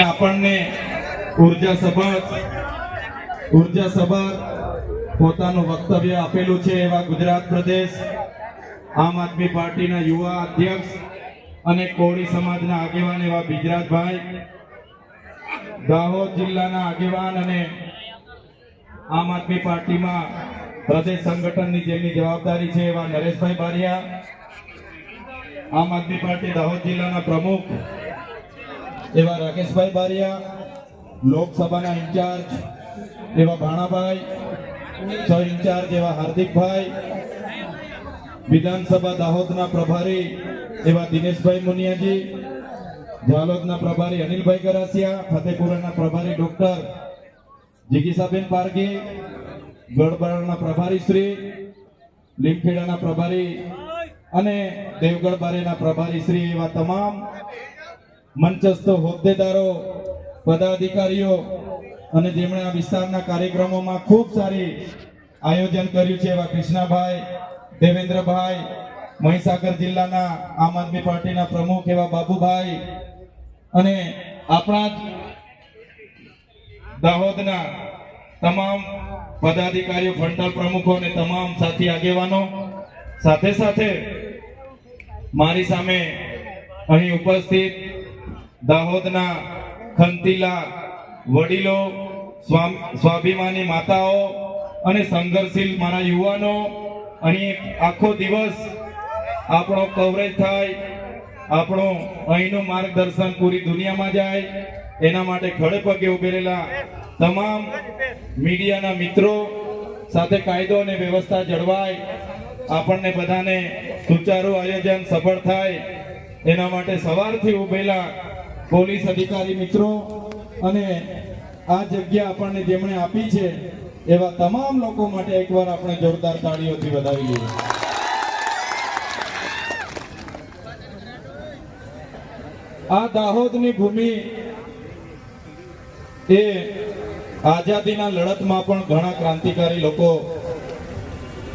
આપણને ઉર્જા સભર પોતાનું વક્તવ્ય આપેલું છે એવા ગુજરાત પ્રદેશ આમ આદમી પાર્ટીના યુવા અધ્યક્ષ અને કોળી સમાજના આગેવાન એવા બિજરાજભાઈ, દાહોદ જિલ્લાના આગેવાન અને આમ આદમી પાર્ટીમાં પ્રદેશ સંગઠનની જેમની જવાબદારી છે એવા નરેશભાઈ બારિયા, આમ આદમી પાર્ટી દાહોદ જિલ્લાના પ્રમુખ એવા રાકેશભાઈ બારિયા, લોકસભાના ઇન્ચાર્જ એવા ભાણાભાઈ, સહ ઇન્ચાર્જ એવા હાર્દિકભાઈ, વિધાનસભા દાહોદના પ્રભારી એવા દિનેશભાઈ મુનિયાજી, ઝાલોદના પ્રભારી અનિલભાઈ ગરાસિયા, ફતેપુરાના પ્રભારી ડોક્ટર જિગીસાબેન પારગી, ગઢબારાના પ્રભારી શ્રી, લીમખેડાના પ્રભારી અને દેવગઢ બારેના પ્રભારી શ્રી એવા તમામ મંચસ્થ હોદ્દેદારો, પદાધિકારીઓ અને જેમણે આ વિસ્તારના કાર્યક્રમોમાં ખૂબ સારી આયોજન કર્યું છે એવા કૃષ્ણાભાઈ, દેવેન્દ્રભાઈ, મહીસાગર જિલ્લાના આમ આદમી પાર્ટીના પ્રમુખ એવા બાબુભાઈ અને આપણા જ દાહોદના તમામ પદાધિકારીઓ, ફંટાલ પ્રમુખો અને તમામ સાથી આગેવાનો, સાથે સાથે મારી સામે અહીં ઉપસ્થિત દાહોદના ખંતીલા વડીલો, સ્વાભિમાની માતાઓ અને સંઘર્ષશીલ મારા યુવાનો, અહીં આખો દિવસ આપણો કવરેજ થાય, આપણું અહીંનું માર્ગદર્શન પૂરી દુનિયામાં જાય, એના માટે ખડે પગે ઉભેલા તમામ મીડિયાના મિત્રો સાથે કાયદો અને વ્યવસ્થા જળવાય, આપણને બધાને સુચારું આયોજન સફળ થાય એના માટે સવારથી ઉભેલા પોલીસ અધિકારી મિત્રો અને આ જગ્યા આપણને જેમણે આપી છે એવા તમામ લોકો માટે એકવાર આપણે જોરદાર તાળીઓથી વધાવી લઈએ. આ દાહોદની ભૂમિ એ આઝાદીના લડતમાં પણ ઘણા ક્રાંતિકારી લોકો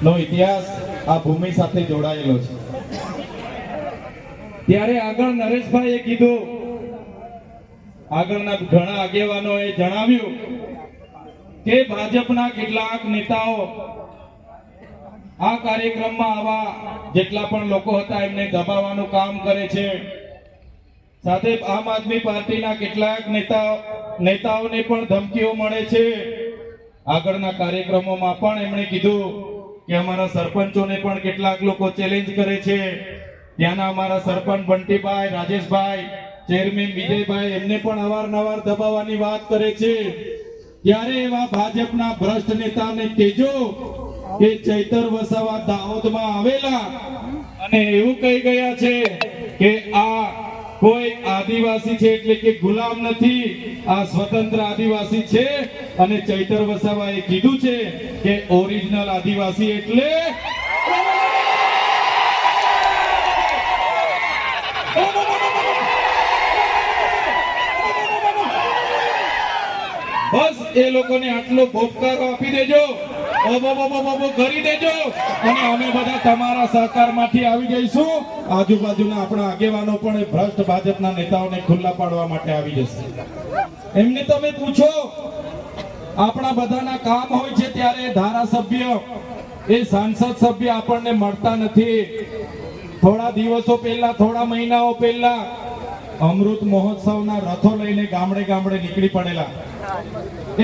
નો ઇતિહાસ આ ભૂમિ સાથે જોડાયેલો છે. ત્યારે આગળ નરેશભાઈએ કીધું, આગળના ઘણા આગેવાનોએ જણાવ્યું કે ભાજપના કેટલાક નેતાઓ આ કાર્યક્રમમાં આવા જેટલા પણ લોકો હતા એમને દબાવવાનું કામ કરે છે. સાથે આમ આદમી પાર્ટીના કેટલાક નેતાઓને પણ ધમકીઓ મળે છે. આગળના કાર્યક્રમોમાં પણ એમણે કીધું કે અમારા સરપંચોને પણ કેટલાક લોકો ચેલેન્જ કરે છે. ત્યાંના અમારા સરપંચ બંટીભાઈ, રાજેશભાઈ, ચેરમેન વિજયભાઈ એમને પણ અવારનવાર દબાવવાની વાત કરે છે. ત્યારે એવા ભાજપના ભ્રષ્ટ નેતાને કહેજો કે ચૈતર વસાવા દાહોદમાં આવેલા અને એવું કહી ગયા છે કે આ કોઈ આદિવાસી છે એટલે કે ગુલામ નથી, આ સ્વતંત્ર આદિવાસી છે. અને ચૈતર વસાવાએ કીધું છે કે ઓરિજિનલ આદિવાસી એટલે બસ એ લોકોને આટલો બોપકારો આપી દેજો, કરી દેજો અને અમે બધા તમારા સહકારમાંથી આવી જઈશું. આજુબાજુના આપણા આગેવાનો પણ એ ભ્રષ્ટ ભાજપના નેતાઓને ખુલ્લા પાડવા માટે આવી જશે. એમને તમે પૂછો, આપણા બધાના કામ હોય છે ત્યારે ધારાસભ્ય, એ સાંસદ સભ્ય આપણને મળતા નથી. થોડા દિવસો પહેલા, થોડા મહિનાઓ પહેલા અમૃત મહોત્સવના રથો લઈને ગામડે ગામડે નીકળી પડેલા.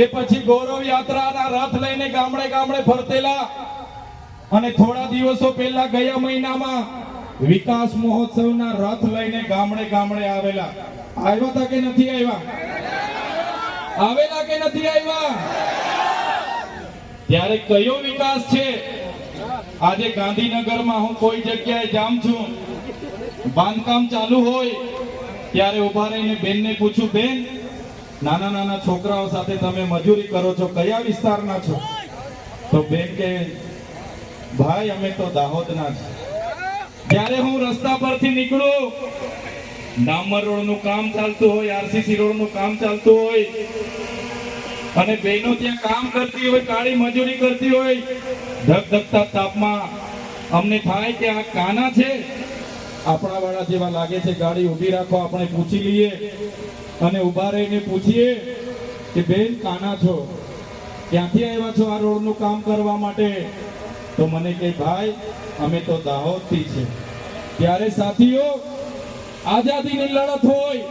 એ પછી ગૌરવ યાત્રાના રથ લઈને ગામડે ગામડે ફરતેલા અને થોડા દિવસો પહેલા ગયા મહિનામાં વિકાસ મહોત્સવના રથ લઈને ગામડે ગામડે આવેલા. આવ્યા હતા કે નથી આવ્યા? આવેલા કે નથી આવ્યા? ત્યારે કયો વિકાસ છે? આજે ગાંધીનગરમાં હું કોઈ જગ્યાએ જામ છું, બાંધકામ ચાલુ હોય ત્યારે ઉભા રહીને બેનને પૂછું, બેન નાના નાના છોકરાઓ સાથે તમે મજૂરી કરો છો, કયા વિસ્તારના છો? તો બેન કે ભાઈ અમે તો દાહોદના છે. જ્યારે હું રસ્તા પરથી નીકળું, ડામર રોડનું કામ ચાલતું હોય, આરસીસી રોડનું કામ ચાલતું હોય અને બહેનો ત્યાં કામ કરતી હોય, કાળી મજૂરી કરતી હોય, ધગધગતા તાપમાં અમને થાય કે આ કાના છે આપણા વાળા જેવા લાગે છે, ગાડી ઊભી રાખો, આપણે પૂછી લઈએ અને ઊભા રહીને પૂછીએ કે બેન કાના છો, ક્યાંથી આવ્યા છો આ રોડનું કામ કરવા માટે? તો મને કહે ભાઈ અમે તો દાહોદથી છે. ત્યારે સાથીઓ, આઝાદીની લડત હોય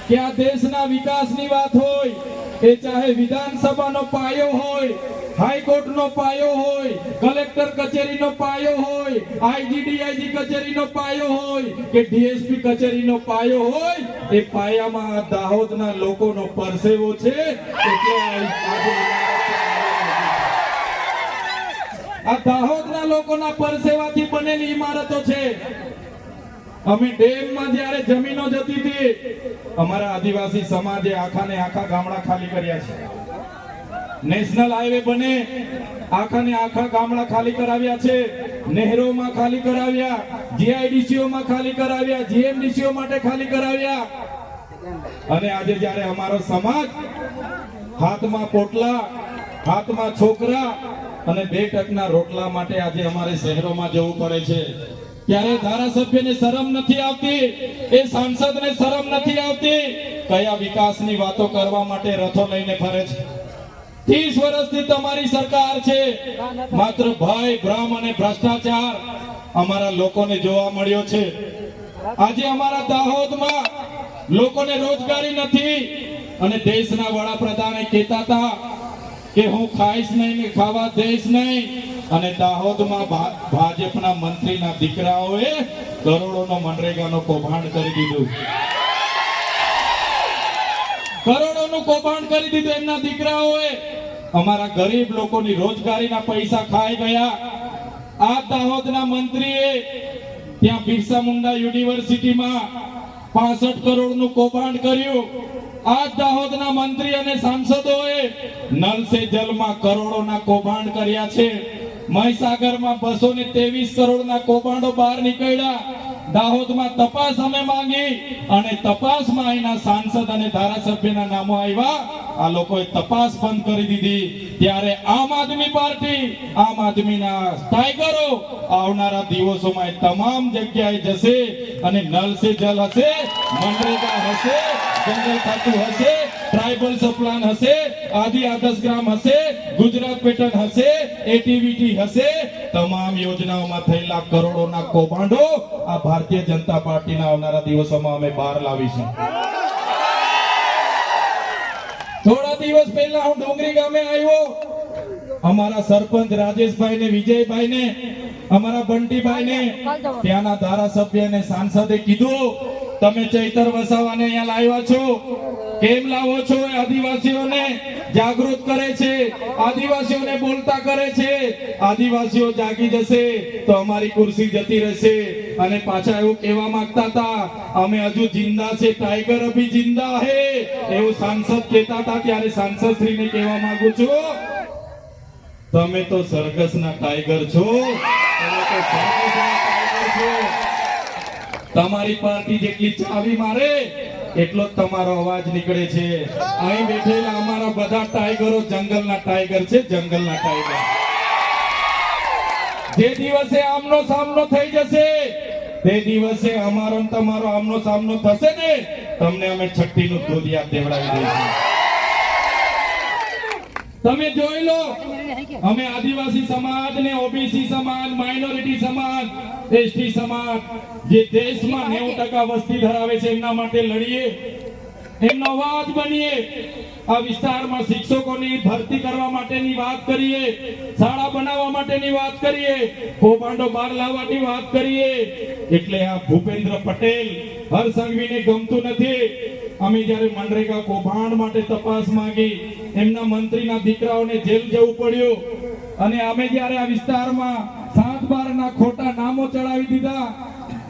કે આ દેશના વિકાસની વાત હોય, એ ચાહે વિધાનસભાનો પાયો હોય, હાઈકોર્ટનો પાયો હોય, કલેક્ટર કચેરીનો પાયો હોય, આઈજીડીઆઈજી કચેરીનો પાયો હોય કે ડીએસપી કચેરીનો પાયો હોય, એ પાયામાં આ દાહોદના લોકોનો પરસેવો છે. એટલે આ દાહોદના લોકોના પરસેવાથી બનેલી ઇમારતો છે. અમે ડેમમાં જ્યારે જમીનો જતી હતી, અમારા આદિવાસી સમાજે આખા ને આખા ગામડા ખાલી કર્યા છે. નેશનલ હાઈવે બને, આખા ને આખા ગામડા ખાલી કરાવ્યા છે. નહેરોમાં ખાલી કરાવ્યા, જીઆઈડીસીઓમાં ખાલી કરાવ્યા, જીએમડીસીઓ માટે ખાલી કરાવ્યા. અને આજે જ્યારે અમારો સમાજ હાથમાં પોટલા, હાથમાં છોકરા અને 2 ટકના રોટલા માટે આજે અમારે શહેરોમાં જવું પડે છે, ત્યારે ધારાસભ્યને શરમ નથી આવતી, એ સાંસદને શરમ નથી આવતી. કયા વિકાસની વાતો કરવા માટે રથો લઈને ફરે છે? 30 વર્ષથી તમારી સરકાર છે. માત્ર ભય, ભ્રમ અને ભ્રષ્ટાચાર અમારા લોકોને જોવા મળ્યો છે. આજે અમારા દાહોદમાં લોકોને રોજગારી નથી અને દેશના વડાપ્રધાને કહેતા હતા કે હું ખાઈશ નહીં ને ખાવા દઈશ નહીં. અને દાહોદમાં ભાજપના મંત્રીના દીકરાઓએ કરોડોનો મનરેગાનો કૌભાંડ કરી દીધું. કરોડોનું કૌભાંડ કરી દીધું એમના દીકરાઓએ. અમારા ગરીબ લોકોની રોજગારીના પૈસા ખાઈ ગયા. આ દાહોદના મંત્રીએ ત્યાં બિરસા મુંડા યુનિવર્સિટીમાં 65 કરોડનું કૌભાંડ કર્યું. આ દાહોદના મંત્રી અને સાંસદોએ નલ સે જલમાં કરોડોના કૌભાંડ કર્યા છે. મહીસાગરમાં 223 કરોડના કૌભાંડો બહાર નીકળ્યા. દાહોદમાં તપાસ અમે માંગી અને તપાસમાં અહીંના સાંસદ અને ધારાસભ્યના નામો આવ્યા. આ લોકોએ તપાસ બંધ કરી દીધી. ત્યારે આમ આદમી પાર્ટી, આમ આદમીના ટાઈગરો આવનારા દિવસોમાં તમામ જગ્યાએ જશે અને નલ સે જલ હશે, મનરેગા હશે, જંગલ ખાતું હશે, ટ્રાઇબલ સપ્લાન હશે, આદિ આદર્શ ગ્રામ હશે, ગુજરાત પેટર્ન હશે, એટીવીટી હશે. તમામ યોજનાઓમાં થયેલા કરોડોના કૌભાંડો આ ભારતીય જનતા પાર્ટીના આવનારા દિવસોમાં અમે બહાર લાવીશું. થોડા દિવસ પહેલા હું ડુંગરી ગામે આવ્યો. અમારા સરપંચ રાજેશભાઈ ને વિજયભાઈ ને, અમારા બંટીભાઈ ને, ત્યાંના ધારાસભ્ય ને સાંસદે કીધું તમે ચૈતર વસાવાને અહીંયા લાવ્યા છો, કેમ લાવો છો? આદિવાસીઓને જાગૃત કરે છે, આદિવાસીઓને બોલતા કરે છે. આદિવાસીઓ જાગી જશે તો અમારી ખુરશી જતી રહેશે. અને પાછા એવું કહેવા માંગતા હતા અમે હજુ જિંદા છે, ટાઈગર અભી જિંદા હે, એવું સાંસદ કહેતા હતા. ત્યારે સાંસદ શ્રીને કહેવા માંગુ છું તમે તો સરઘસના ટાઈગર છો, તમે તો સરઘસના ટાઈગર છો. તમારી પાર્ટી જેટલી ચાવી મારે એટલો જ તમારો અવાજ નીકળે છે. અહીં બેઠેલા અમારા બધા ટાઈગરો જંગલના ટાઈગર છે, જંગલના ટાઈગર. જે દિવસે આમનો સામનો થઈ જશે, તે દિવસે અમારો ને તમારો આમનો સામનો થશે ને, તમને અમે છઠ્ઠીનું દોધિયા દેવડાવી દઈશું. તમે જોઈ લો, અમે આદિવાસી સમાજ ને ઓબીસી સમાજ, માઇનોરિટી સમાજ, એસટી સમાજ જે દેશમાં 90% વસ્તી ધરાવે છે એમના માટે લડીએ, એમનો અવાજ બનીએ. આ વિસ્તારમાં શિક્ષકોની ભરતી કરવા માટેની વાત કરીએ, શાળા બનાવવા માટેની વાત કરીએ, કૌભાંડો બહાર લાવવાની વાત કરીએ. એટલે આ ભૂપેન્દ્ર પટેલ, હર્ષ સંઘવીને ગમતું નથી. અમે જ્યારે મનરેગા કૌભાંડ માટે તપાસ માંગી, એમના મંત્રીના દીકરાઓને જેલ જવું પડ્યું. અને અમે જ્યારે આ વિસ્તારમાં 7-12 ના ખોટા નામો ચડાવી દીધા,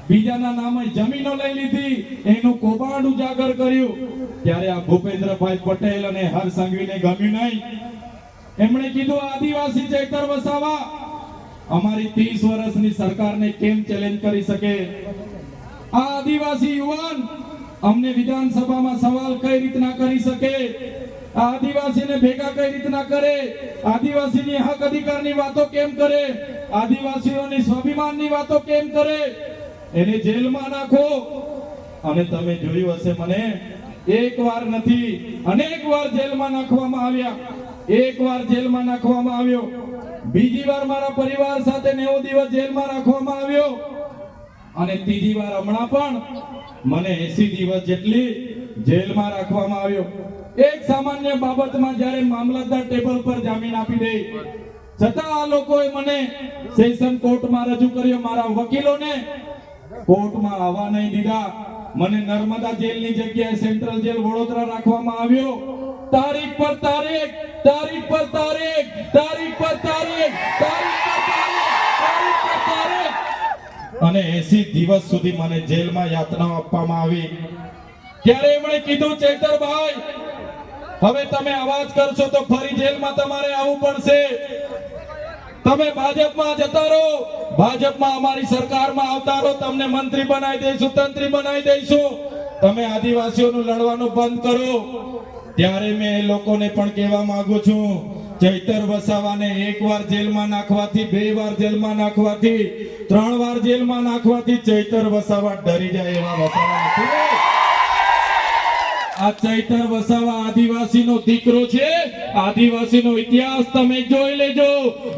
બીજાના નામે જમીનો લઈ લીધી, એનું કૌભાંડ ઉજાગર કર્યું, ત્યારે આ ભૂપેન્દ્રભાઈ પટેલ અને હર્ષ સંઘવીને ગમ્યું નહીં. એમણે કીધું આદિવાસી ચૈતર વસાવા અમારી 30 વર્ષની સરકારને કેમ ચેલેન્જ કરી શકે? આ આદિવાસી યુવાન અમને વિધાનસભામાં સવાલ કઈ રીતના કરી શકે? આદિવાસીને ભેગા કઈ રીતના કરે? આદિવાસીની હક અધિકારની વાતો કેમ કરે? આદિવાસીઓની સ્વાભિમાનની વાતો કેમ કરે? એને જેલમાં નાખો. અને તમે જોયું હશે, મને એક વાર નથી અનેક વાર જેલમાં નાખવામાં આવ્યા. એક વાર જેલમાં નાખવામાં આવ્યો, બીજી વાર મારા પરિવાર સાથે 90 દિવસ જેલમાં રાખવામાં આવ્યો, અને ત્રીજી વાર હમણાં પણ મને 80 દિવસ જેટલી જેલમાં રાખવામાં આવ્યો. એક સામાન્ય બાબતમાં જ્યારે મામલતદાર ટેબલ પર જામીન આપી દે, છતાં આ લોકોએ મને સેશન કોર્ટમાં રજૂ કર્યો. મારા વકીલોને કોર્ટમાં આવવા નહીં દીધા. મને નર્મદા જેલની જગ્યાએ સેન્ટ્રલ જેલ વડોદરા રાખવામાં આવ્યો. તારીખ પર તારીખ, તારીખ પર તારીખ, તારીખ પર તારીખ, તારીખ પર તારીખ, તારીખ પર તારીખ, અને 80 દિવસ સુધી મને જેલમાં યાતનાઓ આપવામાં આવી. ત્યારે એમણે કીધું, ચૈતરભાઈ, હવે તમે અવાજ કરશો તો ફરી જેલમાં તમારે આવવું પડશે. તમે ભાજપમાં જતા રહો, ભાજપમાં અમારી સરકારમાં આવતા રહો, તમને મંત્રી બનાવી દઈશું, તંત્રી બનાવી દઈશું. તમે આદિવાસીઓનું લડવાનું બંધ કરો. ત્યારે મેં એ લોકોને પણ કહેવા માંગુ છું, ચૈતર વસાવાને એક વાર જેલમાં નાખવાથી, 2 વાર જેલમાં નાખવાથી, 3 વાર જેલમાં નાખવાથી ચૈતર વસાવા ડરી જાય એવા વસાવા નથી. આ ચૈતર વસાવા આદિવાસીનો દીકરો છે. આદિવાસીનો ઇતિહાસ તમે જોઈ લેજો.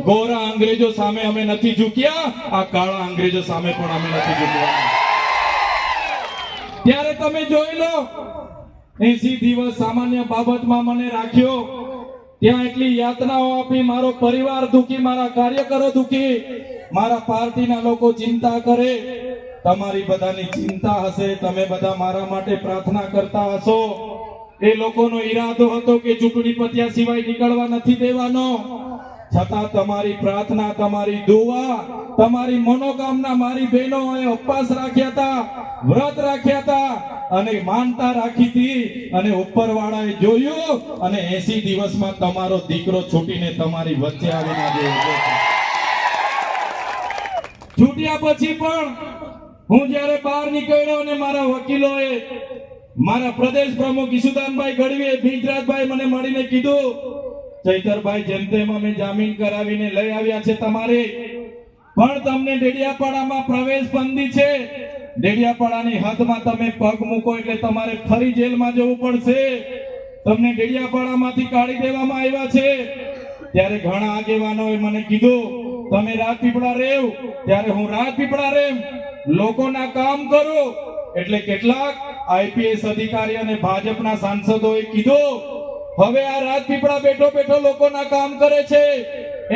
ગોરા અંગ્રેજો સામે અમે નથી ઝૂક્યા, આ કાળા અંગ્રેજો સામે પણ અમે નથી ઝૂકવા. ત્યારે તમે જોઈ લો, 80 દિવસ સામાન્ય બાબતમાં મને રાખ્યો, ત્યાં એટલી યાતનાઓ આપી. મારો પરિવાર દુખી, મારા કાર્યકરો દુખી, મારા પાર્ટીના લોકો ચિંતા કરે. તમારી બધાની ચિંતા હશે, તમે બધા મારા માટે પ્રાર્થના કરતા હશો. એ લોકોનો ઈરાદો હતો કે ચૂંટણી પત્યા સિવાય નીકળવા નથી દેવાનો. છતાં તમારી પ્રાર્થના, તમારી દુઆ, તમારી મનોકામના મારી બહેનોએ ઉપવાસ રાખ્યા હતા, વ્રત રાખ્યા હતા, અને માનતા રાખી હતી, અને ઉપરવાળાએ જોયું, અને 80 દિવસમાં તમારો દીકરો છૂટીને તમારી વચ્ચે આવીને આવ્યો. છૂટ્યા પછી પણ હું જ્યારે બહાર નીકળ્યો, અને મારા વકીલોએ, મારા પ્રદેશ પ્રમુખ ઈશુદાનભાઈ ગઢવીએ, ભીજરાજભાઈ મને મળીને કીધું, ચૈતરભાઈ, જેમ તેમ અમે જામીન કરાવીને લઈ આવ્યા છે તમારે, પણ તમને ડેડિયાપાડામાં પ્રવેશ બંધી છે. ડેડિયાપાડાની હદમાં તમે પગ મૂકો એટલે તમારે ફરી જેલમાં જવું પડશે. તમને ડેડિયાપાડામાંથી કાઢી દેવામાં આવ્યા છે. ત્યારે ઘણા આગેવાનોએ મને કીધું, તમે રાજપીપળા રેવ. ત્યારે હું રાજપીપળા રેવ, લોકોના કામ કરો. એટલે કેટલાક આઈપીએસ અધિકારી અને ભાજપના સાંસદોએ કીધું, હવે આ રાજપીપળા બેઠો બેઠો લોકોના કામ કરે છે,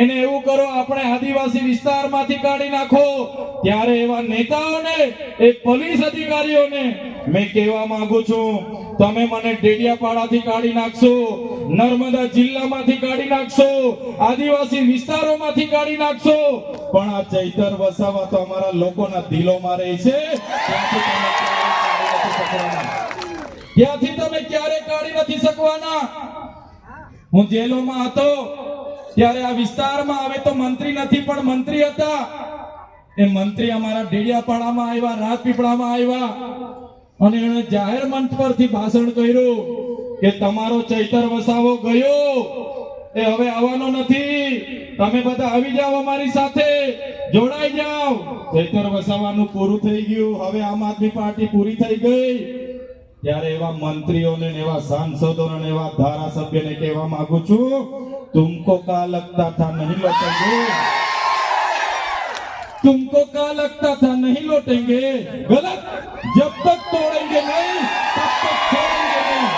એને એવું કરો, આપણે આદિવાસી વિસ્તારમાંથી કાઢી નાખો. ત્યારે એવા નેતાઓને, એ પોલીસ અધિકારીઓને મેં કહેવા માંગુ છું, તમે મને ડેડિયાપાડાથી કાઢી નાખશો, નર્મદા જિલ્લામાંથી કાઢી નાખશો, આદિવાસી વિસ્તારોમાંથી કાઢી નાખશો, પણ આ ચૈતર વસાવા તો અમારા લોકોના દિલોમાં રહે છે. ત્યાંથી તમે ક્યારે કાઢી નથી શકવાના. હું જેલોમાં હતો ત્યારે આ વિસ્તારમાં, હવે તો મંત્રી નથી પણ મંત્રી હતા, એ મંત્રી અમારા ડેડિયાપાડામાં આવ્યા, રાજપીપળામાં આવ્યા, અને એણે જાહેર મંચ પરથી ભાષણ કર્યું કે તમારો ચૈતર વસાવો ગયો, એ હવે આવવાનો નથી, તમે બધા આવી જાઓ, અમારી સાથે જોડાઈ જાઓ. ચૈતર વસાવાનું પૂરું થઈ ગયું, હવે આમ આદમી પાર્ટી પૂરી થઈ ગઈ. ત્યારે એવા મંત્રીઓને, એવા સાંસદોને, એવા ધારાસભ્યને કહેવા માંગુ છું, तुमको क्या लगता था नहीं लौटेंगे, तुमको क्या लगता था नहीं लौटेंगे, गलत. जब तक तोड़ेंगे नहीं तब तक छोड़ेंगे नहीं.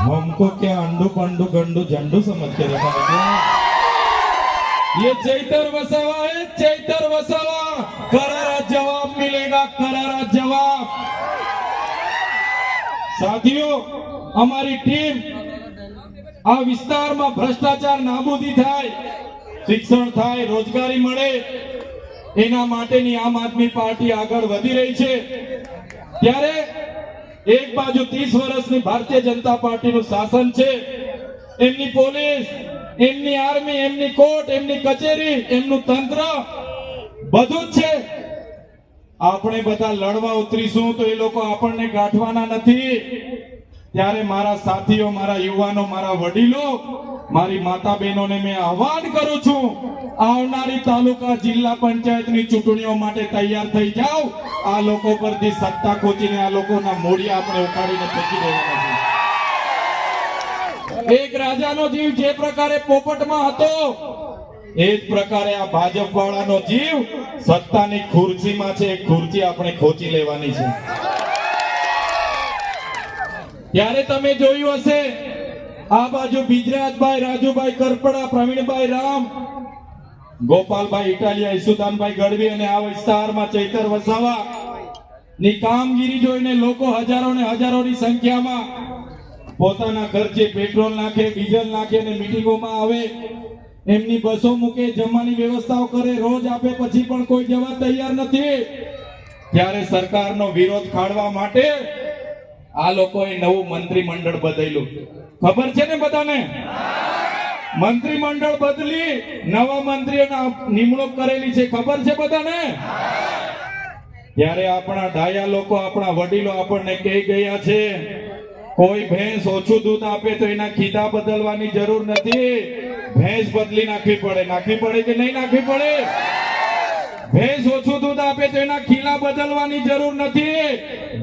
हमको क्या अंडू पंडू गंडू झंडू समझ के रखा है. ये चैतर वसावा है, चैतर वसावा. करारा जवाब मिलेगा, करारा जवाब. साथियों, हमारी टीम આ વિસ્તારમાં ભ્રષ્ટાચાર નાબૂદી થાય, શિક્ષણ થાય, રોજગારી મળે, એના માટેની આમ આદમી પાર્ટી આગળ વધી રહી છે. ત્યારે એક બાજુ 30 વર્ષની ભારતીય જનતા પાર્ટીનું શાસન છે, એમની પોલીસ, એમની આર્મી, એમની કોર્ટ, એમની કચેરી, એમનું તંત્ર બધું જ છે. આપણે બધા લડવા ઉતરીશું તો એ લોકો આપણને ગાંઠવાના નથી. ત્યારે મારા સાથીઓ, મારા યુવાનો, મારા વડીલો, મારી માતા બહેનોને મેં આહવાન કરું છું, આવનારી તાલુકા જિલ્લા પંચાયતની ચૂંટણીઓ માટે તૈયાર થઈ જાઓ. આ લોકો પરથી સત્તા ખોચીને આ લોકોના મોઢિયા આપણે ઉખાડીને ફેંકી દેવાના છે. એક રાજાનો જીવ જે પ્રકારે પોપટમાં હતો, એ જ પ્રકારે આ ભાજપ વાળાનો જીવ સત્તાની ખુરશીમાં છે. એક ખુરશી આપણે ખોચી લેવાની છે. ત્યારે તમે જોયું હશે, આ બાજુ બિજરાજભાઈ, રાજુભાઈ કરપડા, પ્રવીણભાઈ રામ, ગોપાલભાઈ ઇટાલિયા, ઈસુદાનભાઈ ગઢવી અને આ વિસ્તારમાં ચૈતર વસાવા ની કામગીરી જોઈને લોકો હજારો ને હજારોની સંખ્યામાં પોતાના ખર્ચે પેટ્રોલ નાખે, ડીઝલ નાખે અને મીટિંગોમાં આવે, એમની બસો મૂકે, જમવાની વ્યવસ્થાઓ કરે, રોજ આપે, પછી પણ કોઈ જવા તૈયાર નથી. ત્યારે સરકારનો વિરોધ ખાળવા માટે આ લોકોએ નવું મંત્રીમંડળ બદલ્યું. ખબર છે ને બધાને? મંત્રીમંડળ બદલી નવા મંત્રીઓના નિમણૂક કરેલી છે. ખબર છે બધાને? ત્યારે આપણા ડાયા લોકો, આપણા વડીલો આપણને કહી ગયા છે, કોઈ ભેંસ ઓછું દૂધ આપે તો એના ખીધા બદલવાની જરૂર નથી, ભેંસ બદલી નાખવી પડે. નાખવી પડે કે નહીં નાખવી પડે? ભેંસ ઓછું દૂધ આપે તો એના ખીલા બદલવાની જરૂર નથી,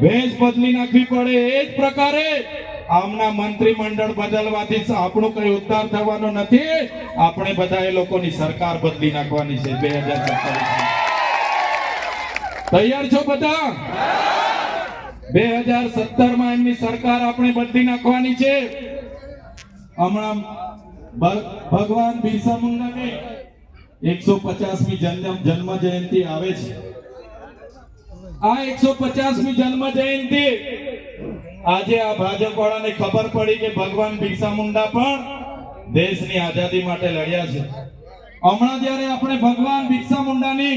ભેંસ બદલી નાખવી પડે. એ જ પ્રકારે આમના મંત્રીમંડળ બદલવાથી આપણું કઈ ઉદ્ધાર થવાનો નથી. આપણે બધા એ લોકોની સરકાર બદલી નાખવાની છે 2027. તૈયાર છો બધા? 2017 માં એમની સરકાર આપણે બદલી નાખવાની છે. હમણાં ભગવાન બિરસા મુંડાની 150મી જન્મ જયંતિ આવે છે. આ 150મી જન્મ જયંતિ આજે આ ભાજપ વાળાને ખબર પડી કે ભગવાન બિરસા મુંડા પણ દેશની આઝાદી માટે લડ્યા છે. હમણાં જ્યારે આપણે ભગવાન બિરસા મુંડાની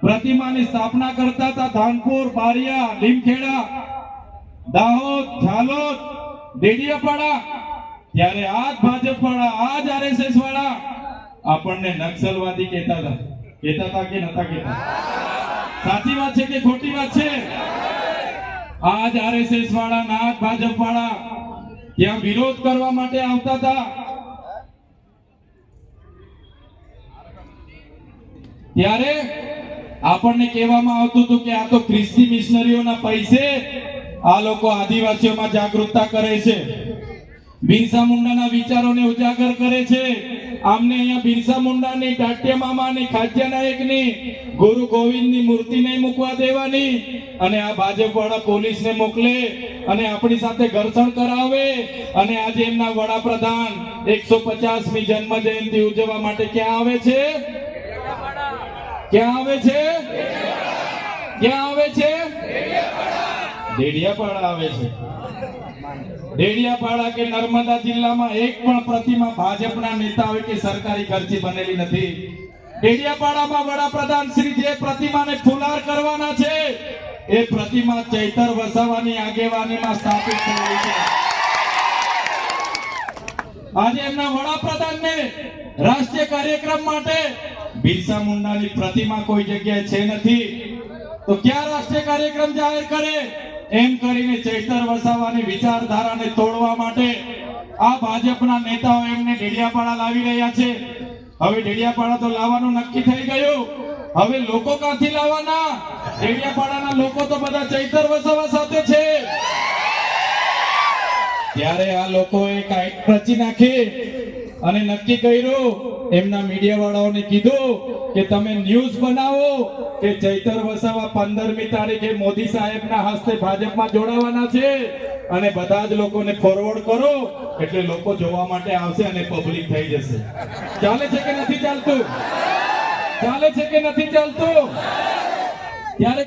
પ્રતિમાની સ્થાપના કરતા હતા, ધાનપુર, બારિયા, લીમખેડા, દાહોદ, ઝાલોદ, ડેડિયાપાડા, ત્યારે આ જ ભાજપ વાળા, આ જ આરએસએસ વાળા આપણને નક્સલવાદી કહેતા હતા. કહેતા હતા કે નતા કહેતા? સાચી વાત છે કે ખોટી વાત છે? આ જ આરએસએસ વાળા, ના જ ભાજપ વાળા ત્યાં વિરોધ કરવા માટે આવતા હતા. ત્યારે આપણને કહેવામાં આવતું હતું કે આ તો ખ્રિસ્તી મિશનરીઓના પૈસે આ લોકો આદિવાસીઓમાં જાગૃતતા કરે છે, બિરસા મુંડાના વિચારોને ઉજાગર કરે છે. આમને અહીંયા બિરસા મુંડાની, ટાટિયા મામાની, ખાદ્ય નાયકની, ગુરુ ગોવિંદની મૂર્તિ નહીં મૂકવા દેવાની, અને આ ભાજપ વાળા પોલીસને મોકલે અને આપણી સાથે ઘર્ષણ કરાવે. અને આજે એમના વડાપ્રધાન 150મી જન્મ જયંતિ ઉજવવા માટે ક્યાં આવે છે? ક્યાં આવે છે? ક્યાં આવે છે? ડેડિયાપાડા આવે છે. ડેડિયાપાડા કે નર્મદા જિલ્લામાં એક પણ પ્રતિમા ભાજપના નેતાઓ કે સરકારી ખર્ચે બનેલી નથી. ડેડિયાપાડામાં વડાપ્રધાન શ્રી જે પ્રતિમાને ફુલાર કરવાના છે, એ પ્રતિમા ચૈતર વસાવાની આગેવાનીમાં સ્થાપિત થયેલી છે. આજે એમના વડાપ્રધાનને રાષ્ટ્રીય કાર્યક્રમ માટે બિરસા મુંડાની પ્રતિમા કોઈ જગ્યાએ છે નથી, તો ક્યાં રાષ્ટ્રીય કાર્યક્રમ જાહેર કરે? એમ કરીને ચૈતર વસાવાની વિચારધારાને તોડવા માટે આ ભાજપના નેતાઓ એમને ડેડિયાપાડા લાવી રહ્યા છે. હવે ડેડિયાપાડા તો લાવવાનું નક્કી થઈ ગયું. હવે લોકો ક્યાંથી લાવવાના? ડેડિયાપાડાના લોકો તો બધા ચૈતર વસાવા સાથે છે. ત્યારે આ લોકોએ કાંઈક રચી નાખી અને નક્કી કર્યું, એમના મીડિયા વાળાઓને કીધું કે તમે ન્યૂઝ બનાવો કે ચૈતર વસાવા 15મી તારીખે મોદી સાહેબના હસ્તે ભાજપમાં જોડાવાના છે, અને બધા જ લોકોને ફોરવર્ડ કરો, એટલે લોકો જોવા માટે આવશે અને પબ્લિક થઈ જશે. ચાલે છે કે નથી ચાલતું? ચાલે છે કે નથી ચાલતું? ત્યારે